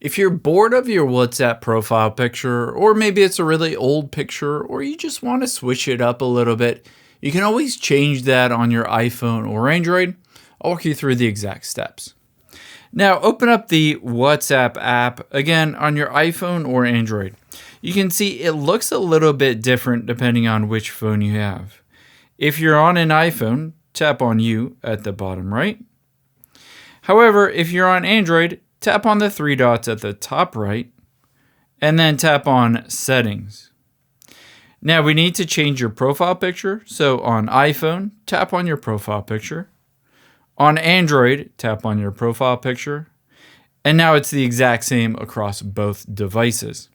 If you're bored of your WhatsApp profile picture, or maybe it's a really old picture, or you just want to switch it up a little bit, you can always change that on your iPhone or Android. I'll walk you through the exact steps. Now open up the WhatsApp app, again on your iPhone or Android. You can see it looks a little bit different depending on which phone you have. If you're on an iPhone, tap on You at the bottom right. However, if you're on Android, tap on the three dots at the top right, and then tap on Settings. Now we need to change your profile picture. So on iPhone, tap on your profile picture. On Android, tap on your profile picture. And now it's the exact same across both devices.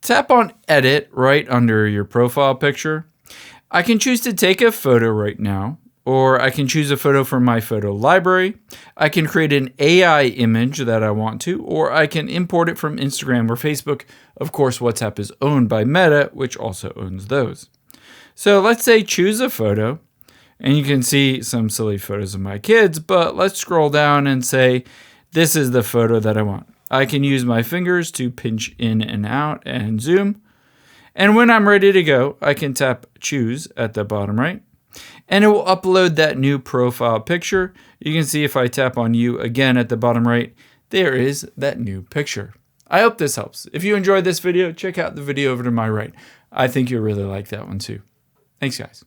Tap on Edit right under your profile picture. I can choose to take a photo right now, or I can choose a photo from my photo library. I can create an AI image that I want to, or I can import it from Instagram or Facebook. Of course, WhatsApp is owned by Meta, which also owns those. So let's say choose a photo, and you can see some silly photos of my kids, but let's scroll down and say, this is the photo that I want. I can use my fingers to pinch in and out and zoom. And when I'm ready to go, I can tap Choose at the bottom right. And it will upload that new profile picture. You can see if I tap on You again at the bottom right, there is that new picture. I hope this helps. If you enjoyed this video, check out the video over to my right. I think you'll really like that one too. Thanks, guys.